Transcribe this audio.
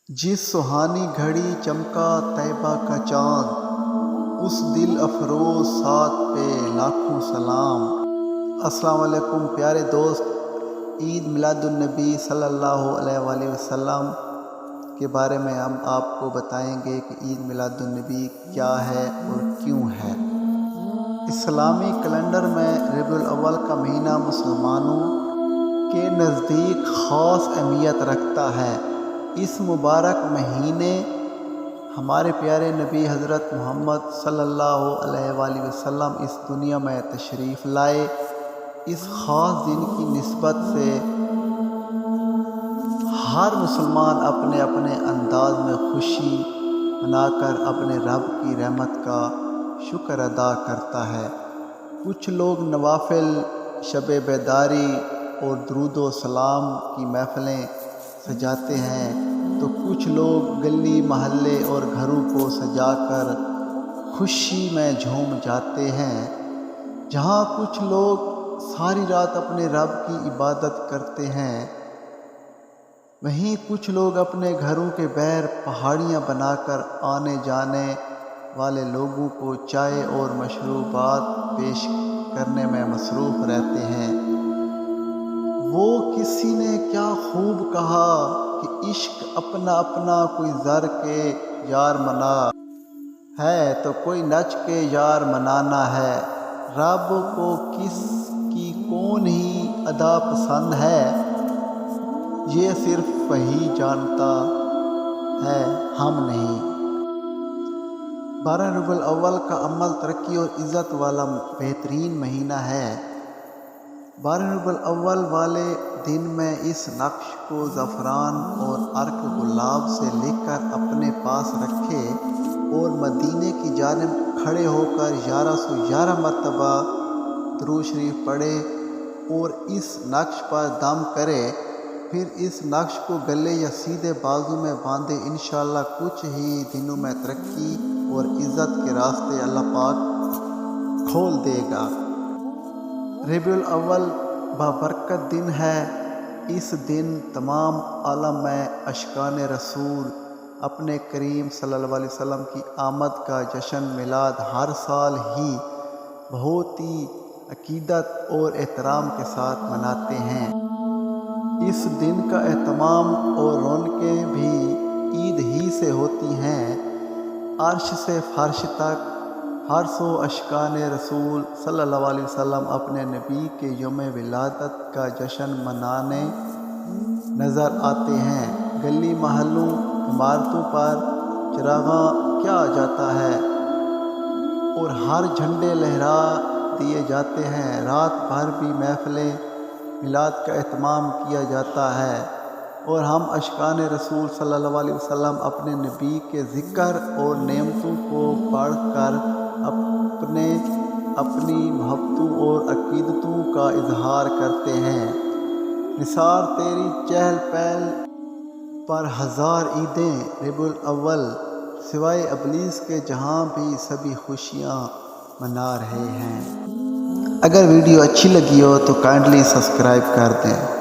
جس سہانی گھڑی چمکا طیبہ کا چاند، اس دل افروز ساتھ پہ لاکھوں سلام۔ السلام علیکم پیارے دوست، عید میلاد النبی صلی اللہ علیہ وآلہ وسلم کے بارے میں ہم آپ کو بتائیں گے کہ عید میلاد النبی کیا ہے اور کیوں ہے۔ اسلامی کیلنڈر میں ربیع الاول کا مہینہ مسلمانوں کے نزدیک خاص اہمیت رکھتا ہے۔ اس مبارک مہینے ہمارے پیارے نبی حضرت محمد صلی اللہ علیہ وآلہ وسلم اس دنیا میں تشریف لائے۔ اس خاص دن کی نسبت سے ہر مسلمان اپنے اپنے انداز میں خوشی منا کر اپنے رب کی رحمت کا شکر ادا کرتا ہے۔ کچھ لوگ نوافل، شب بیداری اور درود و سلام کی محفلیں سجاتے ہیں، تو کچھ لوگ گلی محلے اور گھروں کو سجا کر خوشی میں جھوم جاتے ہیں۔ جہاں کچھ لوگ ساری رات اپنے رب کی عبادت کرتے ہیں، وہیں کچھ لوگ اپنے گھروں کے باہر پہاڑیاں بنا کر آنے جانے والے لوگوں کو چائے اور مشروبات پیش کرنے میں مصروف رہتے ہیں۔ وہ کسی نے کیا خوب کہا کہ عشق اپنا اپنا، کوئی زر کے یار منا ہے تو کوئی نچ کے یار منانا ہے۔ رب کو کس کی کون ہی ادا پسند ہے، یہ صرف وہی جانتا ہے، ہم نہیں۔ 12 ربیع الاول کا عمل ترقی اور عزت والا بہترین مہینہ ہے۔ 12 ربیع الاول والے دن میں اس نقش کو زعفران اور عرق گلاب سے لکھ کر اپنے پاس رکھے اور مدینے کی جانب کھڑے ہو کر 1111 مرتبہ درود شریف پڑھے اور اس نقش پر دم کرے۔ پھر اس نقش کو گلے یا سیدھے بازو میں باندھے۔ انشاءاللہ کچھ ہی دنوں میں ترقی اور عزت کے راستے اللہ پاک کھول دے گا۔ ربیع الاول بابرکت دن ہے۔ اس دن تمام عالم میں عاشقان رسول اپنے کریم صلی اللہ علیہ وسلم کی آمد کا جشن میلاد ہر سال ہی بہت ہی عقیدت اور احترام کے ساتھ مناتے ہیں۔ اس دن کا اہتمام اور رونقیں بھی عید ہی سے ہوتی ہیں۔ عرش سے فرش تک ہر سو عاشقان رسول صلی اللہ علیہ وسلم اپنے نبی کے یوم ولادت کا جشن منانے نظر آتے ہیں۔ گلی محلوں، عمارتوں پر چراغاں کیا جاتا ہے اور ہر جھنڈے لہرا دیے جاتے ہیں۔ رات بھر بھی محفلیں میلاد کا اہتمام کیا جاتا ہے اور ہم عاشقان رسول صلی اللہ علیہ وسلم اپنے نبی کے ذکر اور نعمتوں کو پڑھ کر اپنی محبتوں اور عقیدتوں کا اظہار کرتے ہیں۔ نثار تیری چہل پہل پر ہزار عیدیں، ربیع الاول سوائے ابلیس کے جہاں بھی سبھی خوشیاں منا رہے ہیں۔ اگر ویڈیو اچھی لگی ہو تو کائنڈلی سبسکرائب کر دیں۔